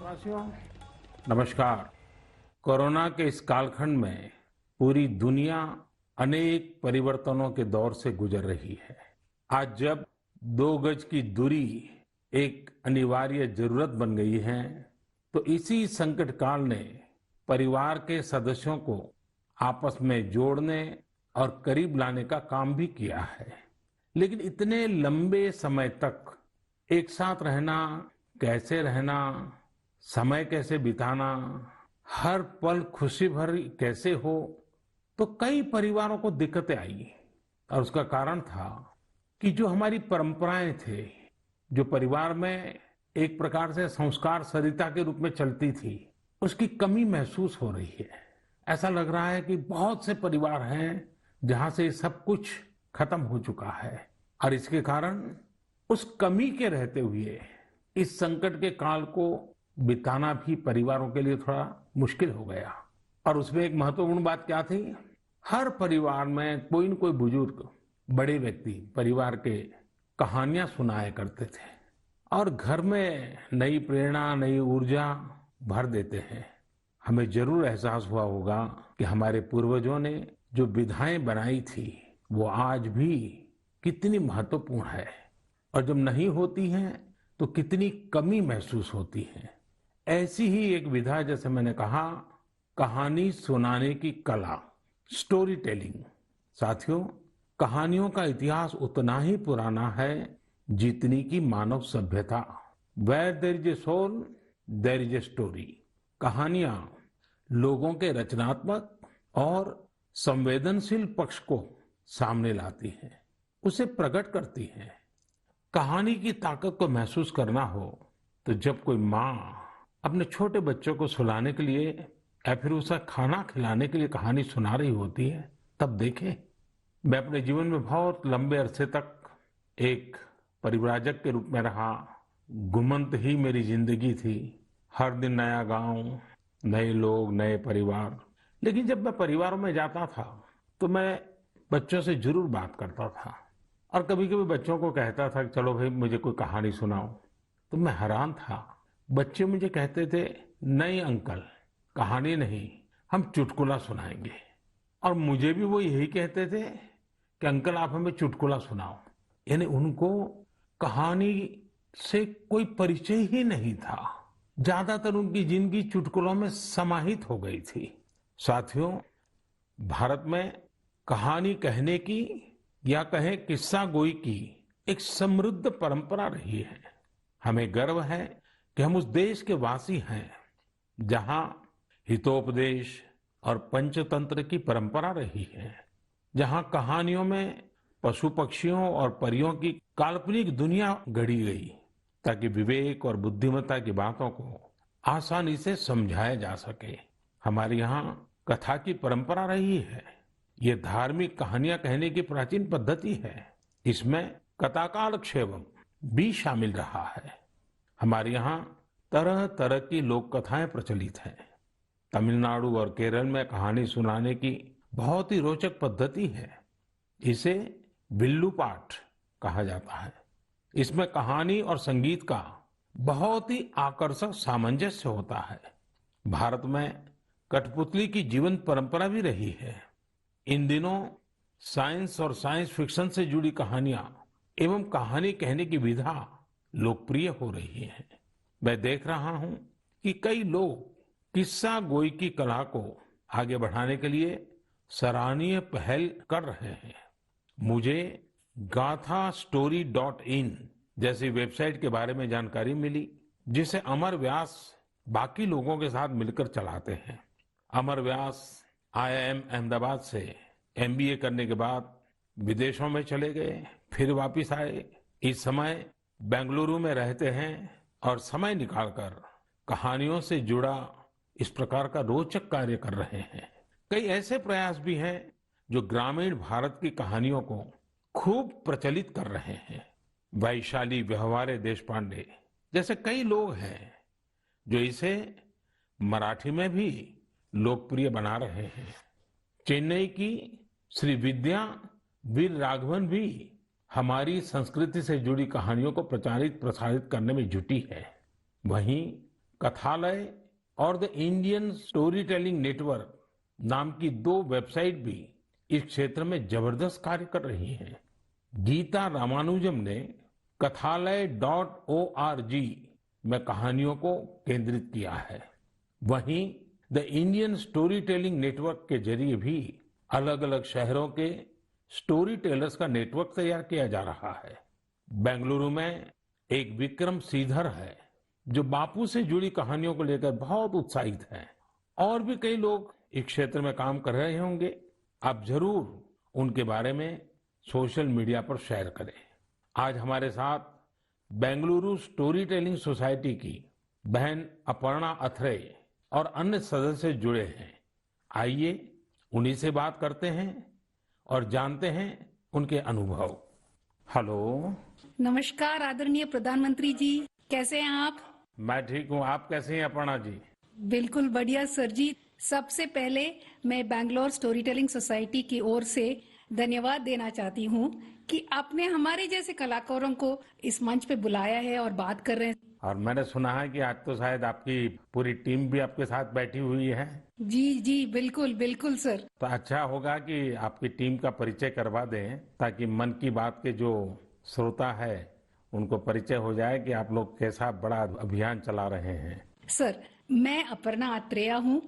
देशवासियों, नमस्कार। कोरोना के इस कालखंड में पूरी दुनिया अनेक परिवर्तनों के दौर से गुजर रही है। आज जब 2 गज की दूरी एक अनिवार्य जरूरत बन गई है, तो इसी संकट काल ने परिवार के सदस्यों को आपस में जोड़ने और करीब लाने का काम भी किया है। लेकिन इतने लंबे समय तक एक साथ रहना, कैसे रहना, समय कैसे बिताना, हर पल खुशी भरी कैसे हो, तो कई परिवारों को दिक्कतें आई। और उसका कारण था कि जो हमारी परंपराएं थे, जो परिवार में एक प्रकार से संस्कार सरिता के रूप में चलती थी, उसकी कमी महसूस हो रही है। ऐसा लग रहा है कि बहुत से परिवार हैं जहां से सब कुछ खत्म हो चुका है, और इसके कारण उस कमी के रहते हुए इस संकट के काल को बिताना भी परिवारों के लिए थोड़ा मुश्किल हो गया। और उसमें एक महत्वपूर्ण बात क्या थी? हर परिवार में कोई न कोई बुजुर्ग, बड़े व्यक्ति परिवार के कहानियां सुनाया करते थे और घर में नई प्रेरणा, नई ऊर्जा भर देते हैं। हमें जरूर एहसास हुआ होगा कि हमारे पूर्वजों ने जो विधाएं बनाई थी वो आज भी कितनी महत्वपूर्ण है, और जब नहीं होती हैं तो कितनी कमी महसूस होती है। ऐसी ही एक विधा, जैसे मैंने कहा, कहानी सुनाने की कला, स्टोरी टेलिंग। साथियों, कहानियों का इतिहास उतना ही पुराना है जितनी की मानव सभ्यता। Where there is a soul, there is a story. कहानियां लोगों के रचनात्मक और संवेदनशील पक्ष को सामने लाती हैं, उसे प्रकट करती हैं। कहानी की ताकत को महसूस करना हो तो जब कोई माँ अपने छोटे बच्चों को सुलाने के लिए या फिर उसे खाना खिलाने के लिए कहानी सुना रही होती है, तब देखें। मैं अपने जीवन में बहुत लंबे अरसे तक एक परिव्राजक के रूप में रहा। घुमंत ही मेरी जिंदगी थी। हर दिन नया गांव, नए लोग, नए परिवार। लेकिन जब मैं परिवारों में जाता था तो मैं बच्चों से जरूर बात करता था, और कभी कभी बच्चों को कहता था कि चलो भाई मुझे कोई कहानी सुनाओ। तो मैं हैरान था। बच्चे मुझे कहते थे, नहीं अंकल, कहानी नहीं, हम चुटकुला सुनाएंगे। और मुझे भी वो यही कहते थे कि अंकल आप हमें चुटकुला सुनाओ। यानी उनको कहानी से कोई परिचय ही नहीं था। ज्यादातर उनकी जिंदगी चुटकुलों में समाहित हो गई थी। साथियों, भारत में कहानी कहने की या कहें किस्सा गोई की एक समृद्ध परंपरा रही है। हमें गर्व है कि हम उस देश के वासी हैं जहां हितोपदेश और पंचतंत्र की परंपरा रही है, जहां कहानियों में पशु पक्षियों और परियों की काल्पनिक दुनिया गढ़ी गई ताकि विवेक और बुद्धिमत्ता की बातों को आसानी से समझाया जा सके। हमारे यहाँ कथा की परंपरा रही है। ये धार्मिक कहानियां कहने की प्राचीन पद्धति है। इसमें कथाकालक्षेपम भी शामिल रहा है। हमारे यहाँ तरह तरह की लोक कथाएं प्रचलित हैं। तमिलनाडु और केरल में कहानी सुनाने की बहुत ही रोचक पद्धति है। इसे विल्लू पाठ कहा जाता है। इसमें कहानी और संगीत का बहुत ही आकर्षक सामंजस्य होता है। भारत में कठपुतली की जीवंत परंपरा भी रही है। इन दिनों साइंस और साइंस फिक्शन से जुड़ी कहानियां एवं कहानी कहने की विधा लोकप्रिय हो रही है। मैं देख रहा हूं कि कई लोग किस्सा गोई की कला को आगे बढ़ाने के लिए सराहनीय पहल कर रहे हैं। मुझे gaathastory.in जैसी वेबसाइट के बारे में जानकारी मिली, जिसे अमर व्यास बाकी लोगों के साथ मिलकर चलाते हैं। अमर व्यास IIM अहमदाबाद से MBA करने के बाद विदेशों में चले गए, फिर वापिस आए। इस समय बेंगलुरु में रहते हैं और समय निकालकर कहानियों से जुड़ा इस प्रकार का रोचक कार्य कर रहे हैं। कई ऐसे प्रयास भी हैं जो ग्रामीण भारत की कहानियों को खूब प्रचलित कर रहे हैं। वैशाली व्यवहारे देशपांडे जैसे कई लोग हैं जो इसे मराठी में भी लोकप्रिय बना रहे हैं। चेन्नई की श्री विद्या वीर राघवन भी हमारी संस्कृति से जुड़ी कहानियों को प्रचारित प्रसारित करने में जुटी है। वहीं कथालय और the Indian story telling network नाम की 2 वेबसाइट भी इस क्षेत्र में जबरदस्त कार्य कर रही हैं। गीता रामानुजम ने kathalaya.org में कहानियों को केंद्रित किया है। वहीं the Indian story telling network के जरिए भी अलग अलग शहरों के स्टोरी टेलर्स का नेटवर्क तैयार किया जा रहा है। बेंगलुरु में एक विक्रम श्रीधर है जो बापू से जुड़ी कहानियों को लेकर बहुत उत्साहित हैं। और भी कई लोग इस क्षेत्र में काम कर रहे होंगे। आप जरूर उनके बारे में सोशल मीडिया पर शेयर करें। आज हमारे साथ बेंगलुरु स्टोरी टेलिंग सोसाइटी की बहन अपर्णा अथरे और अन्य सदस्य जुड़े हैं। आइए उन्हीं से बात करते हैं और जानते हैं उनके अनुभव। हेलो। नमस्कार आदरणीय प्रधानमंत्री जी, कैसे हैं आप? मैं ठीक हूँ, आप कैसे हैं अपर्णा जी? बिल्कुल बढ़िया सर जी। सबसे पहले मैं बैंगलोर स्टोरी टेलिंग सोसाइटी की ओर से धन्यवाद देना चाहती हूँ कि आपने हमारे जैसे कलाकारों को इस मंच पे बुलाया है और बात कर रहे हैं। और मैंने सुना है कि आज तो शायद आपकी पूरी टीम भी आपके साथ बैठी हुई है। जी जी बिल्कुल बिल्कुल सर। तो अच्छा होगा कि आपकी टीम का परिचय करवा दें ताकि मन की बात के जो श्रोता है उनको परिचय हो जाए कि आप लोग कैसा बड़ा अभियान चला रहे हैं। सर, मैं अपर्णा अत्रेया हूँ।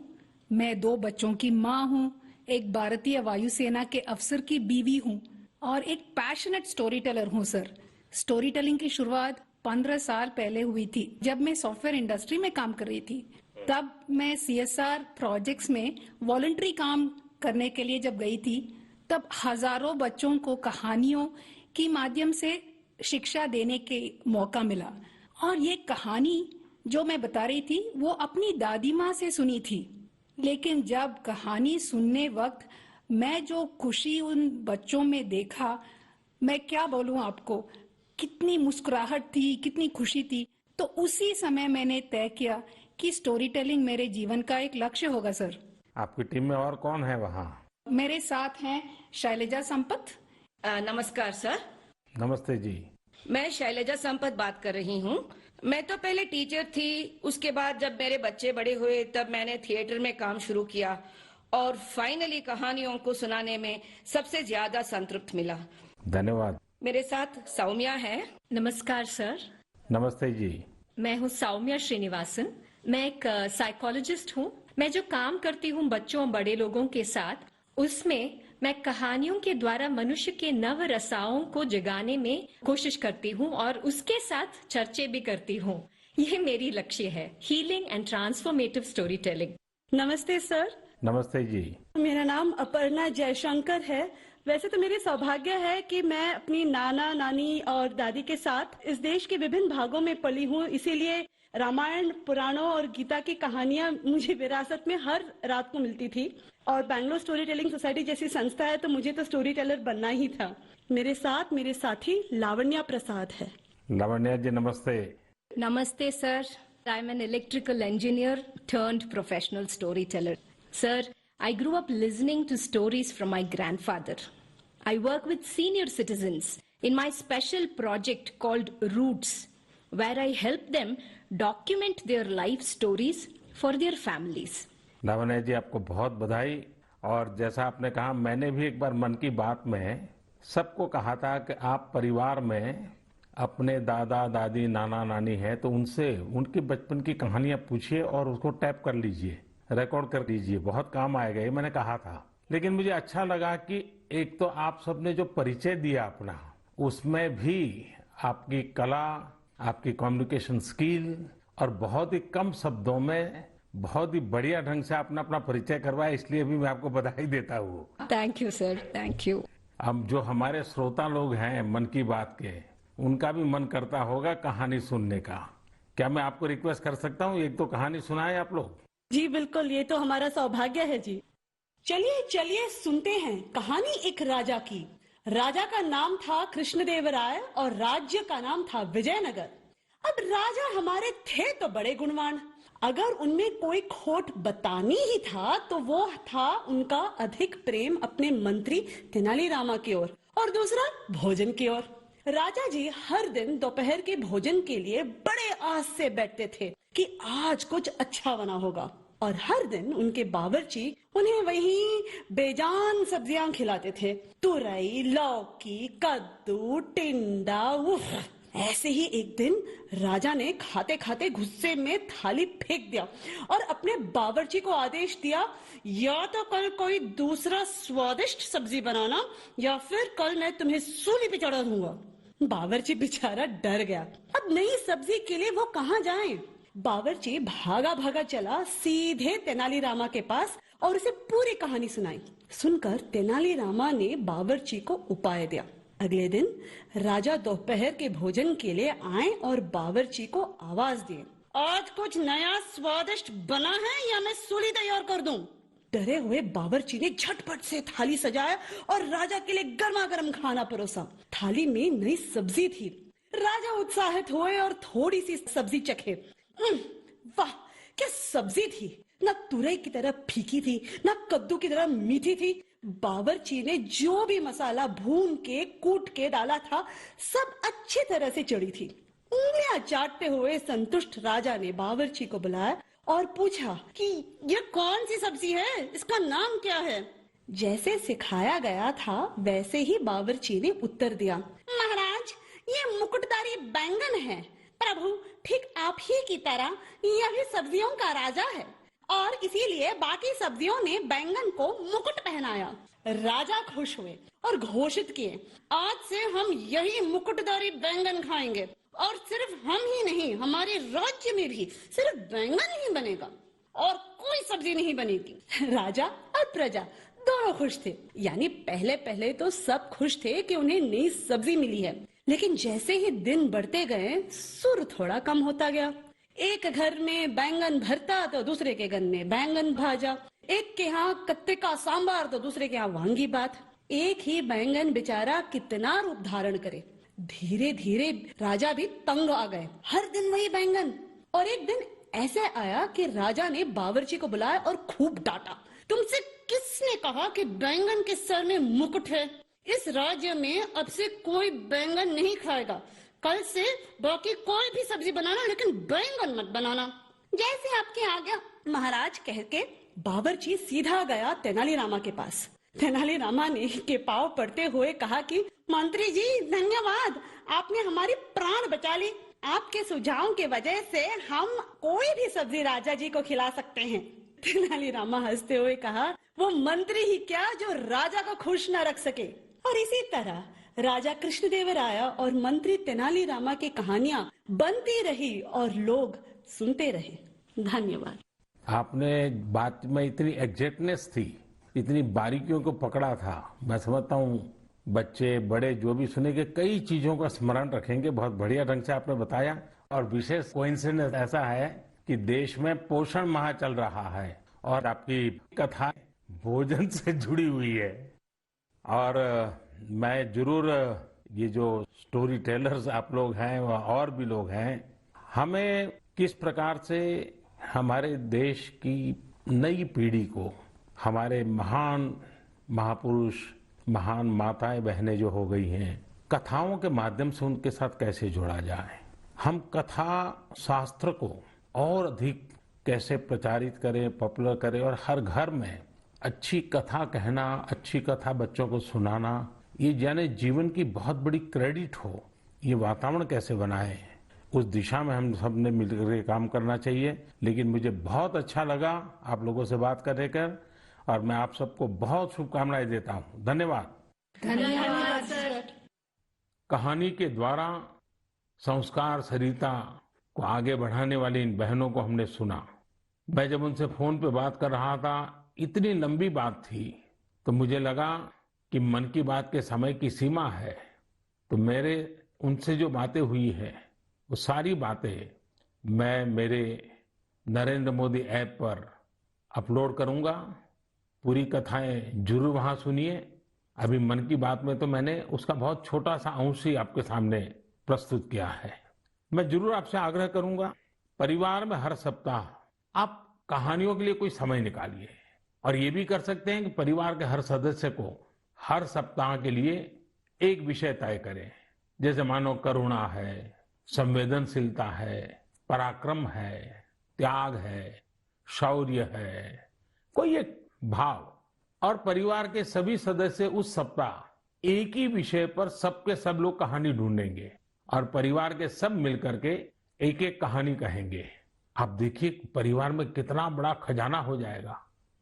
मैं 2 बच्चों की माँ हूँ, एक भारतीय वायुसेना के अफसर की बीवी हूँ और एक पैशनेट स्टोरी टेलर हूँ सर। स्टोरी टेलिंग की शुरुआत 15 साल पहले हुई थी जब मैं सॉफ्टवेयर इंडस्ट्री में काम कर रही थी। तब मैं CSR प्रोजेक्ट्स में वॉलंटरी काम करने के लिए जब गई थी, तब हजारों बच्चों को कहानियों के माध्यम से शिक्षा देने के मौका मिला। और ये कहानी जो मैं बता रही थी वो अपनी दादी माँ से सुनी थी। लेकिन जब कहानी सुनने वक्त मैं जो खुशी उन बच्चों में देखा, मैं क्या बोलूं आपको, कितनी मुस्कुराहट थी, कितनी खुशी थी। तो उसी समय मैंने तय किया कि स्टोरी टेलिंग मेरे जीवन का एक लक्ष्य होगा सर। आपकी टीम में और कौन है वहाँ? मेरे साथ हैं शैलजा संपत। नमस्कार सर। नमस्ते जी। मैं शैलजा संपत बात कर रही हूँ। मैं तो पहले टीचर थी, उसके बाद जब मेरे बच्चे बड़े हुए तब मैंने थिएटर में काम शुरू किया और फाइनली कहानियों को सुनाने में सबसे ज्यादा संतृप्त मिला। धन्यवाद। मेरे साथ सौम्या है। नमस्कार सर। नमस्ते जी। मैं हूँ सौम्या श्रीनिवासन। मैं एक साइकोलॉजिस्ट हूँ। मैं जो काम करती हूँ बच्चों बड़े लोगों के साथ, उसमें मैं कहानियों के द्वारा मनुष्य के नव रसाओं को जगाने में कोशिश करती हूँ और उसके साथ चर्चे भी करती हूँ। ये मेरी लक्ष्य है, healing and transformative story telling. नमस्ते सर। नमस्ते जी। मेरा नाम अपर्णा जयशंकर है। वैसे तो मेरे सौभाग्य है कि मैं अपनी नाना नानी और दादी के साथ इस देश के विभिन्न भागों में पली हूँ, इसीलिए रामायण, पुराणों और गीता की कहानियां मुझे विरासत में हर रात को मिलती थी। और बैंगलोर स्टोरी टेलिंग सोसाइटी जैसी संस्था है तो मुझे तो स्टोरी टेलर बनना ही था। मेरे साथ मेरे साथी लावण्या प्रसाद है। लावण्या जी नमस्ते। नमस्ते sir. I am an electrical engineer turned professional storyteller. Sir, I grew up listening to stories from my grandfather. I work with senior citizens in my special project called Roots, where I help them document their life stories for their families. Lavanya ji आपको बहुत बधाई। और जैसा आपने कहा, मैंने भी एक बार मन की बात में सबको कहा था कि आप परिवार में अपने दादा दादी नाना नानी है तो उनसे उनके बचपन की कहानियां पूछिए और उसको टैप कर लीजिए, रिकॉर्ड कर लीजिए, बहुत काम आएगा, ये मैंने कहा था। लेकिन मुझे अच्छा लगा कि एक तो आप सबने जो परिचय दिया अपना, उसमें भी आपकी कला, आपकी कम्युनिकेशन स्किल और बहुत ही कम शब्दों में बहुत ही बढ़िया ढंग से आपने अपना परिचय करवाया, इसलिए भी मैं आपको बधाई देता हूँ। Thank you sir, thank you. अब जो हमारे श्रोता लोग हैं मन की बात के, उनका भी मन करता होगा कहानी सुनने का। क्या मैं आपको रिक्वेस्ट कर सकता हूँ, एक तो कहानी सुनाएं आप लोग? जी बिल्कुल, ये तो हमारा सौभाग्य है जी। चलिए चलिए सुनते हैं कहानी एक राजा की। राजा का नाम था कृष्णदेवराय और राज्य का नाम था विजयनगर। अब राजा हमारे थे तो बड़े गुणवान, अगर उनमें कोई खोट बतानी ही था तो वो था उनका अधिक प्रेम अपने मंत्री तेनालीरामा की ओर और दूसरा भोजन की ओर। राजा जी हर दिन दोपहर के भोजन के लिए बड़े आस से बैठते थे कि आज कुछ अच्छा बना होगा, और हर दिन उनके बावर्ची उन्हें वही बेजान सब्जियां खिलाते थे। तुरई, लौकी, कद्दू, टिंडा, उफ। ऐसे ही एक दिन राजा ने खाते खाते गुस्से में थाली फेंक दिया और अपने बावर्ची को आदेश दिया, या तो कल कोई दूसरा स्वादिष्ट सब्जी बनाना या फिर कल मैं तुम्हें सूली पे चढ़ा दूंगा। बावर्ची बेचारा डर गया। अब नई सब्जी के लिए वो कहाँ जाए? बावर्ची भागा भागा चला सीधे तेनालीरामा के पास और उसे पूरी कहानी सुनाई। सुनकर तेनालीरामा ने बावर्ची को उपाय दिया। अगले दिन राजा दोपहर के भोजन के लिए आए और बावर्ची को आवाज दिए, आज कुछ नया स्वादिष्ट बना है या मैं सूली तैयार कर दूं? डरे हुए बावर्ची ने झटपट से थाली सजाया और राजा के लिए गर्मा गर्म खाना परोसा। थाली में नई सब्जी थी। राजा उत्साहित हुए और थोड़ी सी सब्जी चखे। वाह, क्या सब्जी थी! न तुरई की तरह फीकी थी, न कद्दू की तरह मीठी थी। बावर्ची ने जो भी मसाला भून के कूट के डाला था, सब अच्छी तरह से चढ़ी थी। उंगलियां चाटते हुए संतुष्ट राजा ने बावर्ची को बुलाया और पूछा कि यह कौन सी सब्जी है, इसका नाम क्या है? जैसे सिखाया गया था वैसे ही बावर्ची ने उत्तर दिया, महाराज, ये मुकुटधारी बैंगन है। प्रभु, ठीक आप ही की तरह यह भी सब्जियों का राजा है और इसीलिए बाकी सब्जियों ने बैंगन को मुकुट पहनाया। राजा खुश हुए और घोषित किए, आज से हम यही मुकुटधारी बैंगन खाएंगे और सिर्फ हम ही नहीं, हमारे राज्य में भी सिर्फ बैंगन ही बनेगा और कोई सब्जी नहीं बनेगी। राजा और प्रजा दोनों खुश थे। यानी पहले पहले तो सब खुश थे कि उन्हें नई सब्जी मिली है, लेकिन जैसे ही दिन बढ़ते गए सुर थोड़ा कम होता गया। एक घर में बैंगन भरता तो दूसरे के घर में बैंगन भाजा, एक के यहाँ कत्ते का सांबार तो दूसरे के यहाँ वांगी बात। एक ही बैंगन बेचारा कितना रूप धारण करे। धीरे धीरे राजा भी तंग आ गए। हर दिन वही बैंगन। और एक दिन ऐसे आया कि राजा ने बावर्ची को बुलाया और खूब डांटा, तुमसे किसने कहा कि बैंगन के सर में मुकुट है? इस राज्य में अब से कोई बैंगन नहीं खाएगा। कल से बाकी कोई भी सब्जी बनाना, लेकिन बैंगन मत बनाना। जैसे आपकी आज्ञा महाराज, कह के बावर्ची सीधा गया तेनालीरामा के पास। तेनालीरामा ने के पांव पड़ते हुए कहा कि मंत्री जी धन्यवाद, आपने हमारी प्राण बचा ली। आपके सुझाव के वजह से हम कोई भी सब्जी राजा जी को खिला सकते हैं। तेनालीरामा हंसते हुए कहा, वो मंत्री ही क्या जो राजा को खुश न रख सके। और इसी तरह राजा कृष्णदेवराय और मंत्री तेनालीरामा की कहानियां बनती रही और लोग सुनते रहे। धन्यवाद। आपने बात में इतनी एग्जैक्टनेस थी, इतनी बारीकियों को पकड़ा था। मैं समझता हूँ बच्चे बड़े जो भी सुनेंगे कई चीजों का स्मरण रखेंगे। बहुत बढ़िया ढंग से आपने बताया। और विशेष कोइंसिडेंस ऐसा है कि देश में पोषण माह चल रहा है और आपकी कथा भोजन से जुड़ी हुई है। और मैं जरूर ये जो स्टोरी टेलर्स आप लोग हैं और भी लोग हैं, हमें किस प्रकार से हमारे देश की नई पीढ़ी को हमारे महान महापुरुष, महान माताएं बहनें जो हो गई हैं, कथाओं के माध्यम से उनके साथ कैसे जोड़ा जाए। हम कथा शास्त्र को और अधिक कैसे प्रचारित करें, पॉपुलर करें और हर घर में अच्छी कथा कहना, अच्छी कथा बच्चों को सुनाना, ये जाने जीवन की बहुत बड़ी क्रेडिट हो। ये वातावरण कैसे बनाए, उस दिशा में हम सब ने मिलकर काम करना चाहिए। लेकिन मुझे बहुत अच्छा लगा आप लोगों से बात करने कर और मैं आप सबको बहुत शुभकामनाएं देता हूं। धन्यवाद। धन्यवाद सर। कहानी के द्वारा संस्कार सरिता को आगे बढ़ाने वाली इन बहनों को हमने सुना। मैं जब उनसे फोन पे बात कर रहा था, इतनी लंबी बात थी, तो मुझे लगा कि मन की बात के समय की सीमा है, तो मेरे उनसे जो बातें हुई है वो सारी बातें मैं मेरे नरेंद्र मोदी ऐप पर अपलोड करूंगा। पूरी कथाएं जरूर वहां सुनिए। अभी मन की बात में तो मैंने उसका बहुत छोटा सा अंश ही आपके सामने प्रस्तुत किया है। मैं जरूर आपसे आग्रह करूंगा, परिवार में हर सप्ताह आप कहानियों के लिए कोई समय निकालिए और ये भी कर सकते हैं कि परिवार के हर सदस्य को हर सप्ताह के लिए एक विषय तय करें। जैसे मानो करुणा है, संवेदनशीलता है, पराक्रम है, त्याग है, शौर्य है, कोई एक भाव। और परिवार के सभी सदस्य उस सप्ताह एक ही विषय पर सबके सब लोग कहानी ढूंढेंगे और परिवार के सब मिलकर के एक एक कहानी कहेंगे। आप देखिए परिवार में कितना बड़ा खजाना हो जाएगा,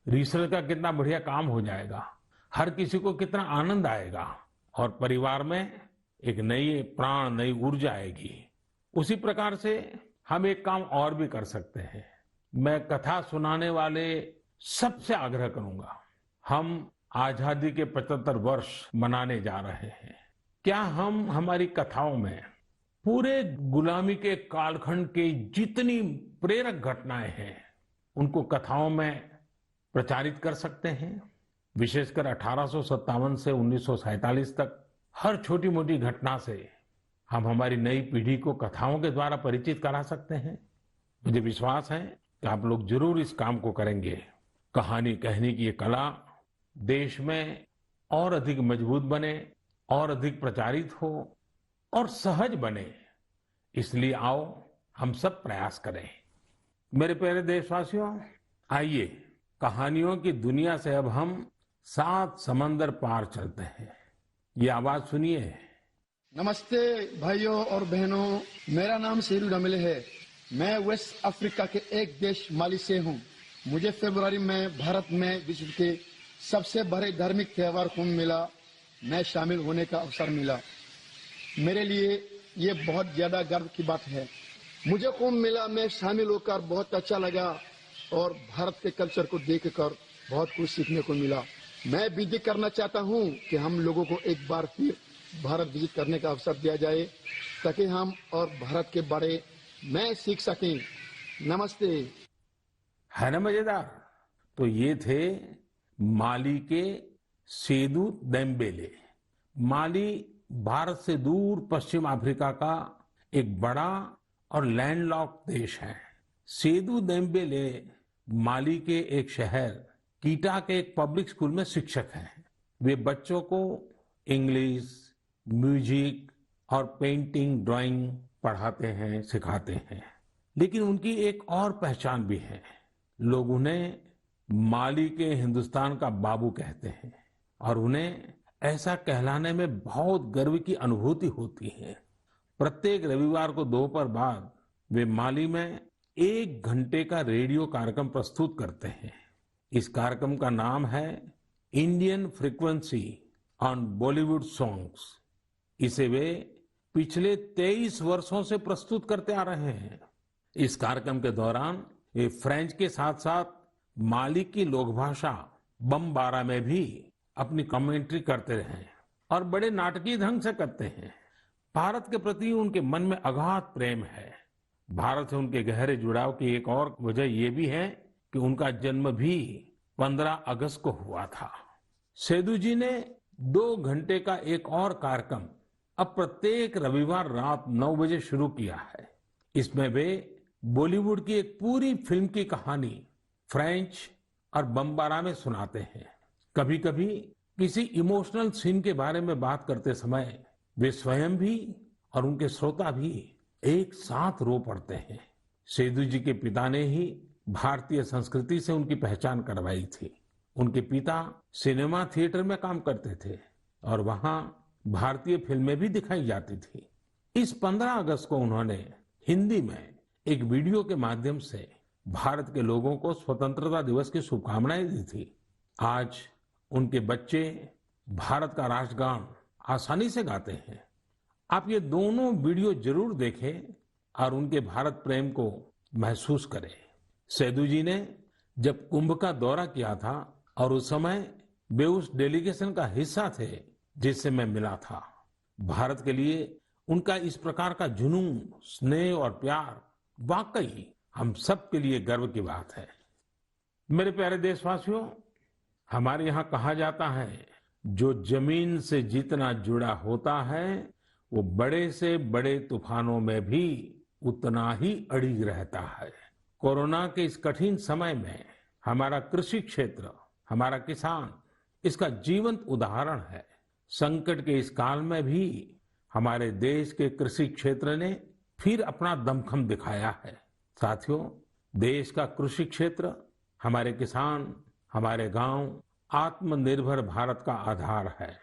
रिसर्च का कितना बढ़िया काम हो जाएगा, हर किसी को कितना आनंद आएगा और परिवार में एक नई प्राण, नई ऊर्जा आएगी। उसी प्रकार से हम एक काम और भी कर सकते हैं। मैं कथा सुनाने वाले सबसे आग्रह करूंगा, हम आजादी के 75 वर्ष मनाने जा रहे हैं। क्या हम हमारी कथाओं में पूरे गुलामी के कालखंड की जितनी प्रेरक घटनाएं हैं उनको कथाओं में प्रचारित कर सकते हैं? विशेषकर 1857 से 1947 तक हर छोटी मोटी घटना से हम हमारी नई पीढ़ी को कथाओं के द्वारा परिचित करा सकते हैं। मुझे विश्वास है कि आप लोग जरूर इस काम को करेंगे। कहानी कहने की ये कला देश में और अधिक मजबूत बने, और अधिक प्रचारित हो और सहज बने, इसलिए आओ हम सब प्रयास करें। मेरे प्यारे देशवासियों, आइए कहानियों की दुनिया से अब हम 7 समंदर पार चलते हैं। ये आवाज सुनिए। नमस्ते भाइयों और बहनों, मेरा नाम शेरू डमले है। मैं वेस्ट अफ्रीका के एक देश माली से हूँ। मुझे फरवरी में भारत में विश्व के सबसे बड़े धार्मिक त्योहार कुंभ मेला में शामिल होने का अवसर मिला। मेरे लिए ये बहुत ज्यादा गर्व की बात है। मुझे कुंभ मेला में शामिल होकर बहुत अच्छा लगा और भारत के कल्चर को देखकर बहुत कुछ सीखने को मिला। मैं विनती करना चाहता हूँ कि हम लोगों को एक बार फिर भारत विजिट करने का अवसर दिया जाए ताकि हम और भारत के बारे में सीख सकें। नमस्ते। है ना मजेदार? तो ये थे माली के सेदू देम्बेले। माली भारत से दूर पश्चिम अफ्रीका का एक बड़ा और लैंडलॉक्ड देश है। सेदू देम्बेले माली के एक शहर कीटा के एक पब्लिक स्कूल में शिक्षक हैं। वे बच्चों को इंग्लिश, म्यूजिक और पेंटिंग, ड्राइंग पढ़ाते हैं, सिखाते हैं। लेकिन उनकी एक और पहचान भी है। लोग उन्हें माली के हिंदुस्तान का बाबू कहते हैं और उन्हें ऐसा कहलाने में बहुत गर्व की अनुभूति होती है। प्रत्येक रविवार को दोपहर बाद वे माली में 1 घंटे का रेडियो कार्यक्रम प्रस्तुत करते हैं। इस कार्यक्रम का नाम है Indian frequency on Bollywood songs. इसे वे पिछले 23 वर्षों से प्रस्तुत करते आ रहे हैं। इस कार्यक्रम के दौरान वे फ्रेंच के साथ साथ माली की लोकभाषा बमबारा में भी अपनी कमेंट्री करते रहे और बड़े नाटकीय ढंग से करते हैं। भारत के प्रति उनके मन में अगाध प्रेम है। भारत से उनके गहरे जुड़ाव की एक और वजह यह भी है कि उनका जन्म भी 15 अगस्त को हुआ था। सेदू जी ने 2 घंटे का एक और कार्यक्रम अब प्रत्येक रविवार रात 9 बजे शुरू किया है। इसमें वे बॉलीवुड की एक पूरी फिल्म की कहानी फ्रेंच और बमबारा में सुनाते हैं। कभी कभी किसी इमोशनल सीन के बारे में बात करते समय वे स्वयं भी और उनके श्रोता भी एक साथ रो पड़ते हैं। सेदू जी के पिता ने ही भारतीय संस्कृति से उनकी पहचान करवाई थी। उनके पिता सिनेमा थिएटर में काम करते थे और वहां भारतीय फिल्में भी दिखाई जाती थी। इस 15 अगस्त को उन्होंने हिंदी में एक वीडियो के माध्यम से भारत के लोगों को स्वतंत्रता दिवस की शुभकामनाएं दी थी। आज उनके बच्चे भारत का राष्ट्रगान आसानी से गाते हैं। आप ये दोनों वीडियो जरूर देखें और उनके भारत प्रेम को महसूस करें। सेदू जी ने जब कुंभ का दौरा किया था और उस समय वे उस डेलीगेशन का हिस्सा थे जिससे मैं मिला था। भारत के लिए उनका इस प्रकार का जुनून, स्नेह और प्यार वाकई हम सब के लिए गर्व की बात है। मेरे प्यारे देशवासियों, हमारे यहाँ कहा जाता है जो जमीन से जितना जुड़ा होता है वो बड़े से बड़े तूफानों में भी उतना ही अड़िग रहता है। कोरोना के इस कठिन समय में हमारा कृषि क्षेत्र, हमारा किसान इसका जीवंत उदाहरण है। संकट के इस काल में भी हमारे देश के कृषि क्षेत्र ने फिर अपना दमखम दिखाया है। साथियों, देश का कृषि क्षेत्र, हमारे किसान, हमारे गांव आत्मनिर्भर भारत का आधार है।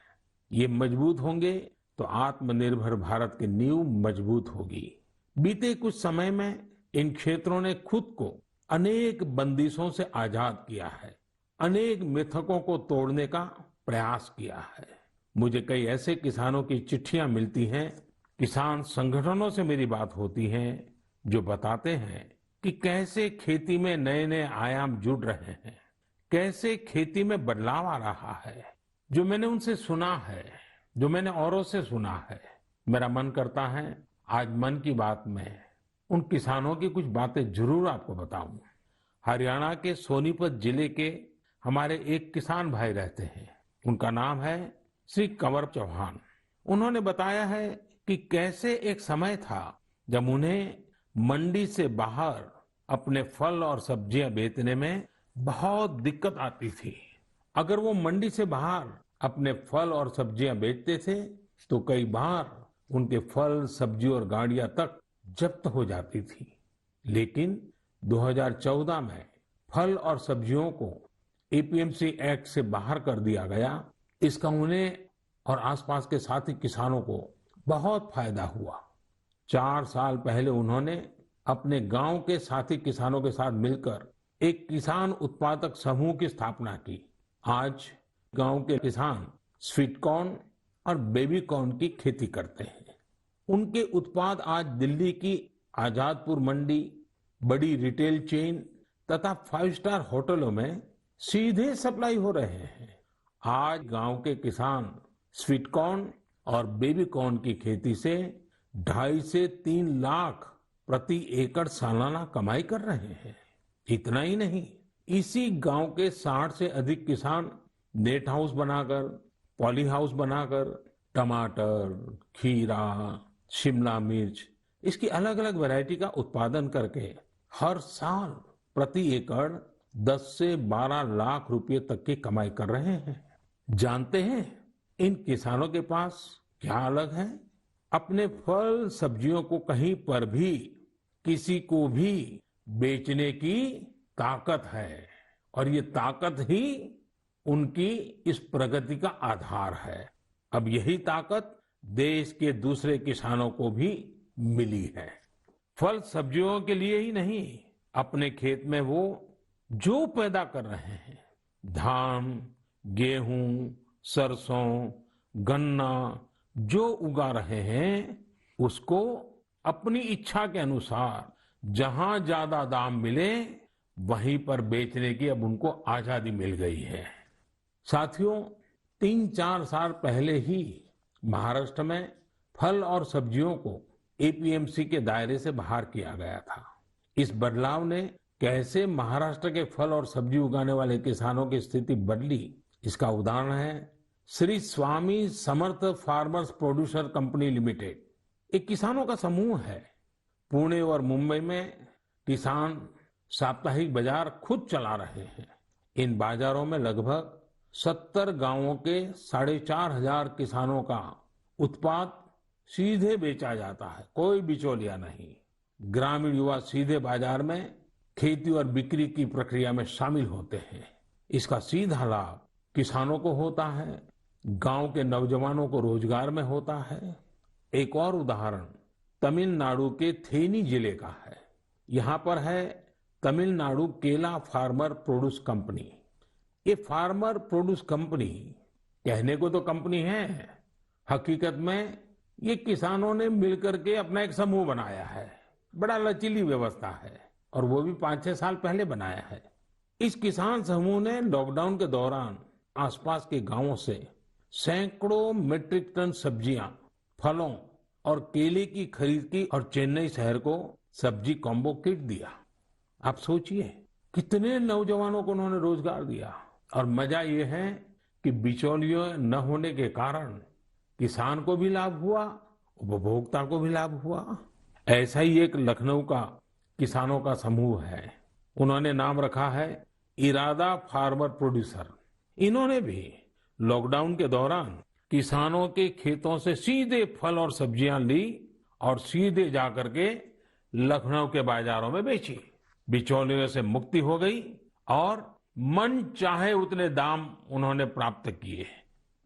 ये मजबूत होंगे तो आत्मनिर्भर भारत की नींव मजबूत होगी। बीते कुछ समय में इन क्षेत्रों ने खुद को अनेक बंदिशों से आजाद किया है, अनेक मिथकों को तोड़ने का प्रयास किया है। मुझे कई ऐसे किसानों की चिट्ठियां मिलती हैं, किसान संगठनों से मेरी बात होती है, जो बताते हैं कि कैसे खेती में नए नए आयाम जुड़ रहे हैं, कैसे खेती में बदलाव आ रहा है। जो मैंने उनसे सुना है, जो मैंने औरों से सुना है, मेरा मन करता है आज मन की बात में उन किसानों की कुछ बातें जरूर आपको बताऊं। हरियाणा के सोनीपत जिले के हमारे एक किसान भाई रहते हैं, उनका नाम है श्री कंवर चौहान। उन्होंने बताया है कि कैसे एक समय था जब उन्हें मंडी से बाहर अपने फल और सब्जियां बेचने में बहुत दिक्कत आती थी। अगर वो मंडी से बाहर अपने फल और सब्जियां बेचते थे तो कई बार उनके फल, सब्जी और गाड़ियां तक जब्त हो जाती थी। लेकिन 2014 में फल और सब्जियों को एपीएमसी एक्ट से बाहर कर दिया गया। इसका उन्हें और आसपास के साथी किसानों को बहुत फायदा हुआ। 4 साल पहले उन्होंने अपने गांव के साथी किसानों के साथ मिलकर एक किसान उत्पादक समूह की स्थापना की। आज गांव के किसान स्वीट कॉर्न और बेबी कॉर्न की खेती करते हैं। उनके उत्पाद आज दिल्ली की आजादपुर मंडी, बड़ी रिटेल चेन तथा 5 स्टार होटलों में सीधे सप्लाई हो रहे हैं। आज गांव के किसान स्वीट कॉर्न और बेबी कॉर्न की खेती से 2.5 से 3 लाख प्रति एकड़ सालाना कमाई कर रहे हैं। इतना ही नहीं, इसी गांव के 60 से अधिक किसान नेट हाउस बनाकर, पॉली हाउस बनाकर टमाटर, खीरा, शिमला मिर्च, इसकी अलग अलग वैरायटी का उत्पादन करके हर साल प्रति एकड़ 10 से 12 लाख रुपए तक की कमाई कर रहे हैं। जानते हैं इन किसानों के पास क्या अलग है? अपने फल सब्जियों को कहीं पर भी किसी को भी बेचने की ताकत है, और ये ताकत ही उनकी इस प्रगति का आधार है। अब यही ताकत देश के दूसरे किसानों को भी मिली है। फल सब्जियों के लिए ही नहीं, अपने खेत में वो जो पैदा कर रहे हैं, धान, गेहूं, सरसों, गन्ना जो उगा रहे हैं, उसको अपनी इच्छा के अनुसार जहां ज्यादा दाम मिले वहीं पर बेचने की अब उनको आजादी मिल गई है। साथियों, 3-4 साल पहले ही महाराष्ट्र में फल और सब्जियों को एपीएमसी के दायरे से बाहर किया गया था। इस बदलाव ने कैसे महाराष्ट्र के फल और सब्जी उगाने वाले किसानों की स्थिति बदली, इसका उदाहरण है Shri Swami Samarth farmers producer company limited. एक किसानों का समूह है। पुणे और मुंबई में किसान साप्ताहिक बाजार खुद चला रहे हैं। इन बाजारों में लगभग 70 गांवों के 4,500 किसानों का उत्पाद सीधे बेचा जाता है, कोई बिचौलिया नहीं। ग्रामीण युवा सीधे बाजार में खेती और बिक्री की प्रक्रिया में शामिल होते हैं। इसका सीधा लाभ किसानों को होता है, गांव के नौजवानों को रोजगार में होता है। एक और उदाहरण तमिलनाडु के थेनी जिले का है। यहाँ पर है तमिलनाडु केला फार्मर प्रोड्यूस कंपनी। ये फार्मर प्रोड्यूस कंपनी कहने को तो कंपनी है, हकीकत में ये किसानों ने मिलकर के अपना एक समूह बनाया है। बड़ा लचीली व्यवस्था है और वो भी 5-6 साल पहले बनाया है। इस किसान समूह ने लॉकडाउन के दौरान आसपास के गांवों से सैकड़ों मीट्रिक टन सब्जियां, फलों और केले की खरीद की और चेन्नई शहर को सब्जी कॉम्बो किट दिया। आप सोचिए कितने नौजवानों को उन्होंने रोजगार दिया। और मजा ये है कि बिचौलियों न होने के कारण किसान को भी लाभ हुआ, उपभोक्ता को भी लाभ हुआ। ऐसा ही एक लखनऊ का किसानों का समूह है। उन्होंने नाम रखा है इरादा फार्मर प्रोड्यूसर। इन्होंने भी लॉकडाउन के दौरान किसानों के खेतों से सीधे फल और सब्जियां ली और सीधे जाकर के लखनऊ के बाजारों में बेची। बिचौलियों से मुक्ति हो गई और मन चाहे उतने दाम उन्होंने प्राप्त किए।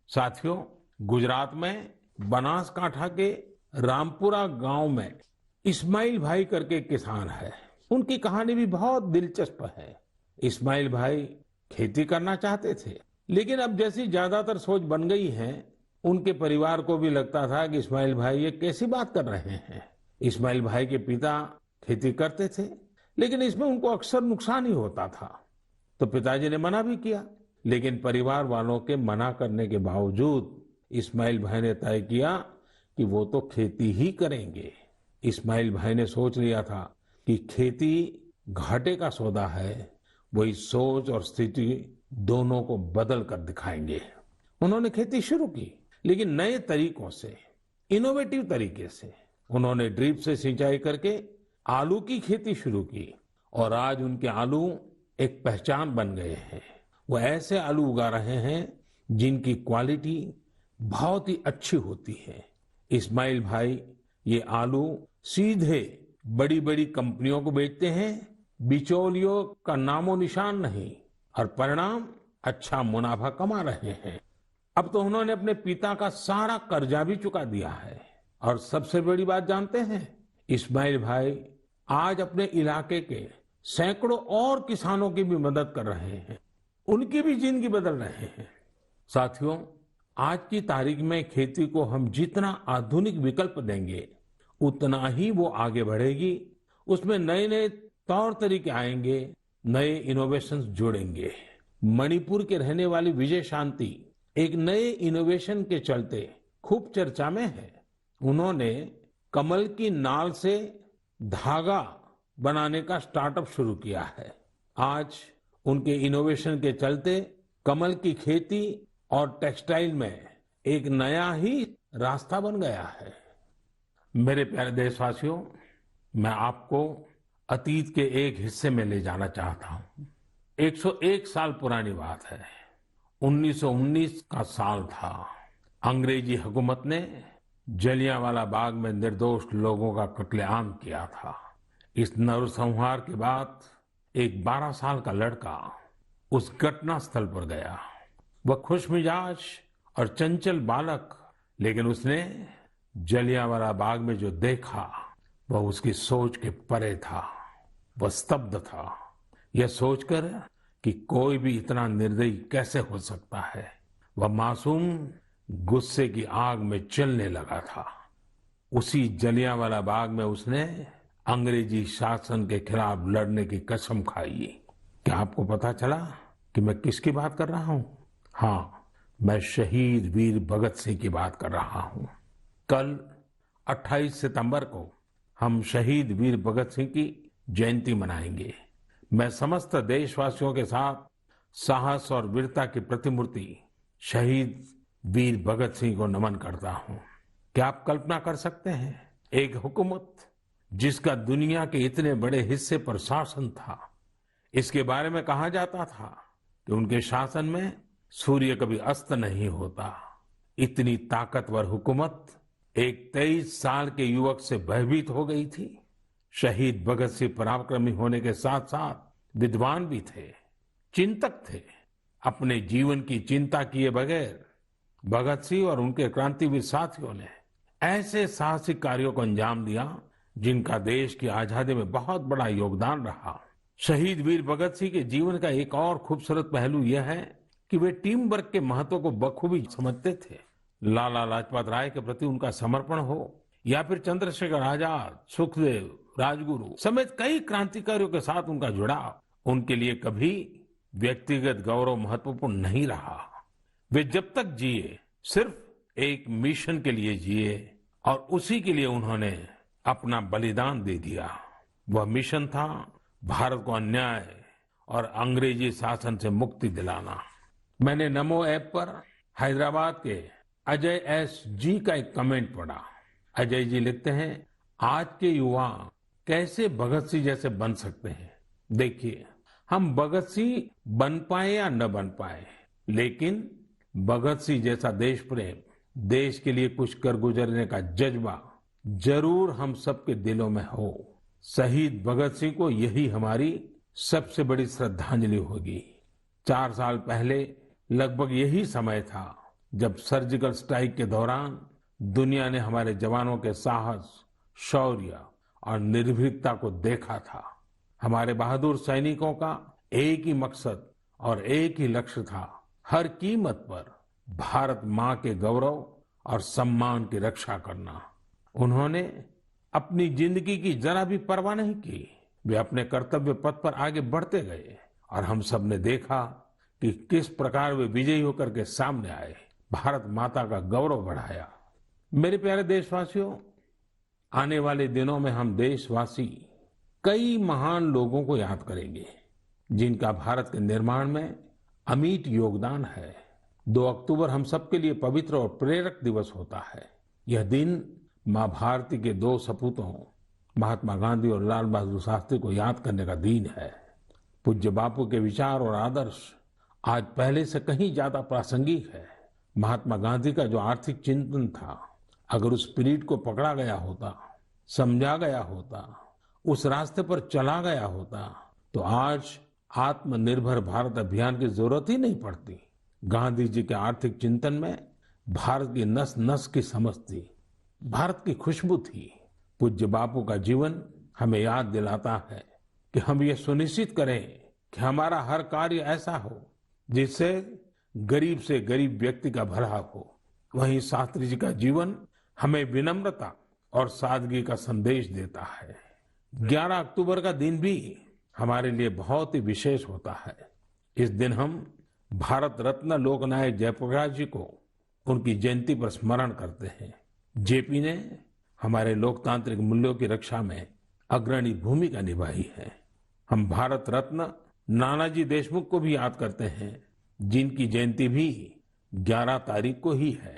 साथियों, गुजरात में बनासकांठा के रामपुरा गांव में इस्माइल भाई करके एक किसान है। उनकी कहानी भी बहुत दिलचस्प है। इस्माइल भाई खेती करना चाहते थे, लेकिन अब जैसी ज्यादातर सोच बन गई है, उनके परिवार को भी लगता था कि इस्माइल भाई ये कैसी बात कर रहे हैं। इस्माइल भाई के पिता खेती करते थे, लेकिन इसमें उनको अक्सर नुकसान ही होता था। तो पिताजी ने मना भी किया, लेकिन परिवार वालों के मना करने के बावजूद इस्माइल भाई ने तय किया कि वो तो खेती ही करेंगे। इस्माइल भाई ने सोच लिया था कि खेती घाटे का सौदा है। वही सोच और स्थिति दोनों को बदल कर दिखाएंगे। उन्होंने खेती शुरू की, लेकिन नए तरीकों से, इनोवेटिव तरीके से। उन्होंने ड्रिप से सिंचाई करके आलू की खेती शुरू की और आज उनके आलू एक पहचान बन गए हैं। वो ऐसे आलू उगा रहे हैं जिनकी क्वालिटी बहुत ही अच्छी होती है। इस्माइल भाई ये आलू सीधे बड़ी बड़ी कंपनियों को बेचते हैं। बिचौलियों का नामो निशान नहीं, और परिणाम अच्छा मुनाफा कमा रहे हैं। अब तो उन्होंने अपने पिता का सारा कर्जा भी चुका दिया है। और सबसे बड़ी बात जानते हैं, इस्माइल भाई आज अपने इलाके के सैकड़ों और किसानों की भी मदद कर रहे हैं। उनकी भी जिंदगी बदल रहे हैं। साथियों, आज की तारीख में खेती को हम जितना आधुनिक विकल्प देंगे, उतना ही वो आगे बढ़ेगी। उसमें नए नए तौर तरीके आएंगे, नए इनोवेशंस जुड़ेंगे। मणिपुर के रहने वाली विजय शांति एक नए इनोवेशन के चलते खूब चर्चा में है। उन्होंने कमल की नाल से धागा बनाने का स्टार्टअप शुरू किया है। आज उनके इनोवेशन के चलते कमल की खेती और टेक्सटाइल में एक नया ही रास्ता बन गया है। मेरे प्यारे देशवासियों, मैं आपको अतीत के एक हिस्से में ले जाना चाहता हूं। 101 साल पुरानी बात है। 1919 का साल था। अंग्रेजी हुकूमत ने जलियांवाला बाग में निर्दोष लोगों का कत्लेआम किया था। इस नरसंहार के बाद एक 12 साल का लड़का उस घटना स्थल पर गया। वह खुशमिजाज और चंचल बालक, लेकिन उसने जलियांवाला बाग में जो देखा वह उसकी सोच के परे था। वह स्तब्ध था, यह सोचकर कि कोई भी इतना निर्दयी कैसे हो सकता है। वह मासूम गुस्से की आग में जलने लगा था। उसी जलियांवाला बाग में उसने अंग्रेजी शासन के खिलाफ लड़ने की कसम खाई। क्या आपको पता चला कि मैं किसकी बात कर रहा हूं? हाँ, मैं शहीद वीर भगत सिंह की बात कर रहा हूं। कल 28 सितंबर को हम शहीद वीर भगत सिंह की जयंती मनाएंगे। मैं समस्त देशवासियों के साथ साहस और वीरता की प्रतिमूर्ति शहीद वीर भगत सिंह को नमन करता हूं। क्या आप कल्पना कर सकते हैं, एक हुकूमत जिसका दुनिया के इतने बड़े हिस्से पर शासन था, इसके बारे में कहा जाता था कि उनके शासन में सूर्य कभी अस्त नहीं होता। इतनी ताकतवर हुकूमत एक 23 साल के युवक से भयभीत हो गई थी। शहीद भगत सिंह पराक्रमी होने के साथ साथ विद्वान भी थे, चिंतक थे। अपने जीवन की चिंता किए बगैर भगत सिंह और उनके क्रांतिवीर साथियों ने ऐसे साहसिक कार्यों को अंजाम दिया जिनका देश की आजादी में बहुत बड़ा योगदान रहा। शहीद वीर भगत सिंह के जीवन का एक और खूबसूरत पहलू यह है कि वे टीम वर्क के महत्व को बखूबी समझते थे। लाला लाजपत राय के प्रति उनका समर्पण हो या फिर चंद्रशेखर आजाद, सुखदेव, राजगुरु समेत कई क्रांतिकारियों के साथ उनका जुड़ाव उनके लिए कभी व्यक्तिगत गौरव महत्वपूर्ण नहीं रहा। वे जब तक जिए सिर्फ एक मिशन के लिए जिए और उसी के लिए उन्होंने अपना बलिदान दे दिया। वह मिशन था भारत को अन्याय और अंग्रेजी शासन से मुक्ति दिलाना। मैंने नमो ऐप पर हैदराबाद के अजय एस जी का एक कमेंट पढ़ा। अजय जी लिखते हैं, आज के युवा कैसे भगत सिंह जैसे बन सकते हैं। देखिए, हम भगत सिंह बन पाए या न बन पाए, लेकिन भगत सिंह जैसा देश प्रेम देश के लिए कुछ कर गुजरने का जज्बा जरूर हम सबके दिलों में हो। शहीद भगत सिंह को यही हमारी सबसे बड़ी श्रद्धांजलि होगी। 4 साल पहले लगभग यही समय था जब सर्जिकल स्ट्राइक के दौरान दुनिया ने हमारे जवानों के साहस, शौर्य और निर्भीकता को देखा था। हमारे बहादुर सैनिकों का एक ही मकसद और एक ही लक्ष्य था, हर कीमत पर भारत मां के गौरव और सम्मान की रक्षा करना। उन्होंने अपनी जिंदगी की जरा भी परवाह नहीं की। वे अपने कर्तव्य पथ पर आगे बढ़ते गए और हम सब ने देखा कि किस प्रकार वे विजयी होकर के सामने आए, भारत माता का गौरव बढ़ाया। मेरे प्यारे देशवासियों, आने वाले दिनों में हम देशवासी कई महान लोगों को याद करेंगे जिनका भारत के निर्माण में अमिट योगदान है। 2 अक्टूबर हम सबके लिए पवित्र और प्रेरक दिवस होता है। यह दिन मां भारती के 2 सपूतों महात्मा गांधी और लाल बहादुर शास्त्री को याद करने का दिन है। पूज्य बापू के विचार और आदर्श आज पहले से कहीं ज्यादा प्रासंगिक है। महात्मा गांधी का जो आर्थिक चिंतन था, अगर उस स्पिरिट को पकड़ा गया होता, समझा गया होता, उस रास्ते पर चला गया होता, तो आज आत्मनिर्भर भारत अभियान की जरूरत ही नहीं पड़ती। गांधी जी के आर्थिक चिंतन में भारत की नस नस की समझ थी, भारत की खुशबू थी। पूज्य बापू का जीवन हमें याद दिलाता है कि हम ये सुनिश्चित करें कि हमारा हर कार्य ऐसा हो जिससे गरीब से गरीब व्यक्ति का भला हो। वहीं शास्त्री जी का जीवन हमें विनम्रता और सादगी का संदेश देता है। 11 अक्टूबर का दिन भी हमारे लिए बहुत ही विशेष होता है। इस दिन हम भारत रत्न लोकनायक जयप्रकाश जी को उनकी जयंती पर स्मरण करते हैं। जेपी ने हमारे लोकतांत्रिक मूल्यों की रक्षा में अग्रणी भूमिका निभाई है। हम भारत रत्न नानाजी देशमुख को भी याद करते हैं, जिनकी जयंती भी 11 तारीख को ही है।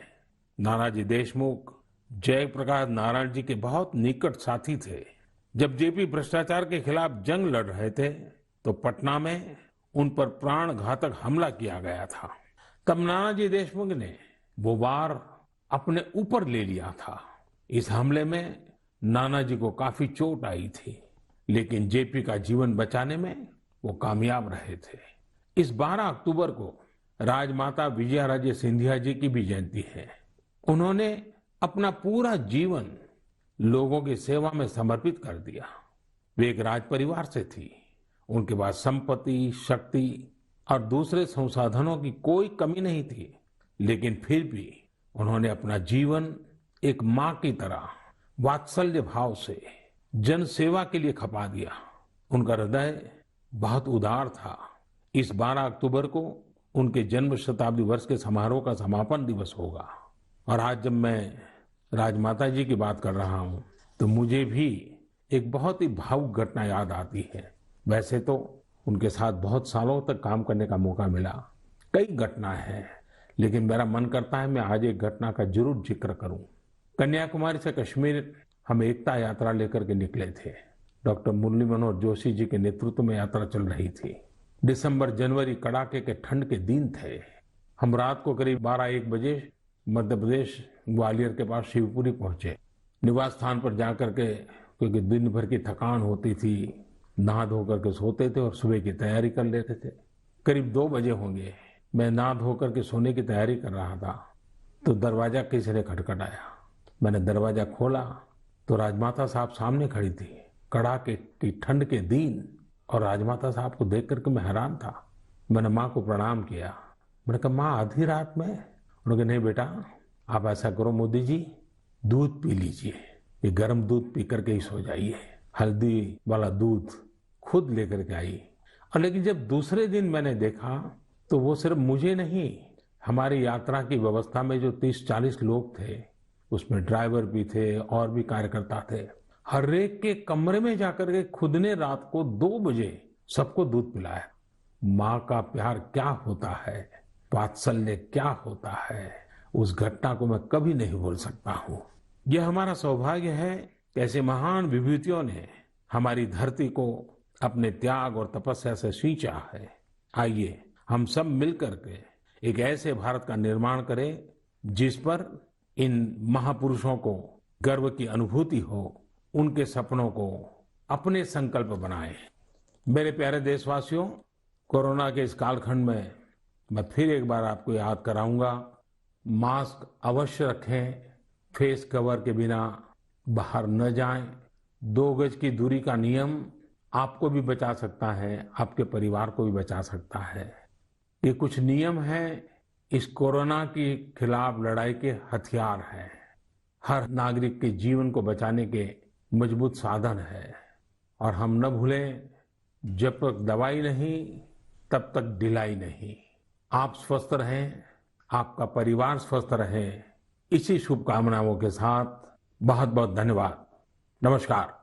नानाजी देशमुख जयप्रकाश नारायण जी के बहुत निकट साथी थे। जब जेपी भ्रष्टाचार के खिलाफ जंग लड़ रहे थे तो पटना में उन पर प्राण घातक हमला किया गया था। तब नानाजी देशमुख ने वो वार अपने ऊपर ले लिया था। इस हमले में नानाजी को काफी चोट आई थी, लेकिन जेपी का जीवन बचाने में वो कामयाब रहे थे। इस 12 अक्टूबर को राजमाता विजयाराजे सिंधिया जी की भी जयंती है। उन्होंने अपना पूरा जीवन लोगों की सेवा में समर्पित कर दिया। वे एक राज परिवार से थी। उनके पास संपत्ति, शक्ति और दूसरे संसाधनों की कोई कमी नहीं थी, लेकिन फिर भी उन्होंने अपना जीवन एक मां की तरह वात्सल्य भाव से जन सेवा के लिए खपा दिया। उनका हृदय बहुत उदार था। इस 12 अक्टूबर को उनके जन्म शताब्दी वर्ष के समारोह का समापन दिवस होगा। और आज जब मैं राजमाता जी की बात कर रहा हूं तो मुझे भी एक बहुत ही भावुक घटना याद आती है। वैसे तो उनके साथ बहुत सालों तक काम करने का मौका मिला, कई घटनाएं हैं, लेकिन मेरा मन करता है मैं आज एक घटना का जरूर जिक्र करूं। कन्याकुमारी से कश्मीर हम एकता यात्रा लेकर के निकले थे। डॉक्टर मुरली मनोहर जोशी जी के नेतृत्व में यात्रा चल रही थी। दिसंबर जनवरी कड़ाके के ठंड के दिन थे। हम रात को करीब 12-1 बजे मध्य प्रदेश ग्वालियर के पास शिवपुरी पहुंचे। निवास स्थान पर जाकर के, क्योंकि दिन भर की थकान होती थी, नहा धो करके सोते थे और सुबह की तैयारी कर लेते थे। करीब 2 बजे होंगे, मैं नहा धो करके सोने की तैयारी कर रहा था तो दरवाजा किसी ने खटखटाया। मैंने दरवाजा खोला तो राजमाता साहब सामने खड़ी थी। कड़ाके की ठंड के दिन और राजमाता साहब को देख करके मैं हैरान था। मैंने माँ को प्रणाम किया। मैंने कहा, माँ आधी रात में? उन्होंने कहा, नहीं बेटा, आप ऐसा करो मोदी जी, दूध पी लीजिए, ये गर्म दूध पी करके ही सो जाइए। हल्दी वाला दूध खुद लेकर के आई। और लेकिन जब दूसरे दिन मैंने देखा तो वो सिर्फ मुझे नहीं, हमारी यात्रा की व्यवस्था में जो 30-40 लोग थे, उसमें ड्राइवर भी थे और भी कार्यकर्ता थे, हर एक के कमरे में जाकर के खुद ने रात को 2 बजे सबको दूध पिलाया। माँ का प्यार क्या होता है, वात्सल्य क्या होता है, उस घटना को मैं कभी नहीं भूल सकता हूँ। यह हमारा सौभाग्य है कि ऐसे महान विभूतियों ने हमारी धरती को अपने त्याग और तपस्या से सींचा है। आइए हम सब मिलकर के एक ऐसे भारत का निर्माण करें जिस पर इन महापुरुषों को गर्व की अनुभूति हो, उनके सपनों को अपने संकल्प बनाएं। मेरे प्यारे देशवासियों, कोरोना के इस कालखंड में मैं फिर एक बार आपको याद कराऊंगा, मास्क अवश्य रखें, फेस कवर के बिना बाहर न जाएं, 2 गज की दूरी का नियम आपको भी बचा सकता है, आपके परिवार को भी बचा सकता है। ये कुछ नियम हैं, इस कोरोना के खिलाफ लड़ाई के हथियार हैं, हर नागरिक के जीवन को बचाने के मजबूत साधन है। और हम न भूलें, जब तक दवाई नहीं तब तक ढिलाई नहीं। आप स्वस्थ रहें, आपका परिवार स्वस्थ रहे, इसी शुभकामनाओं के साथ बहुत बहुत धन्यवाद। नमस्कार।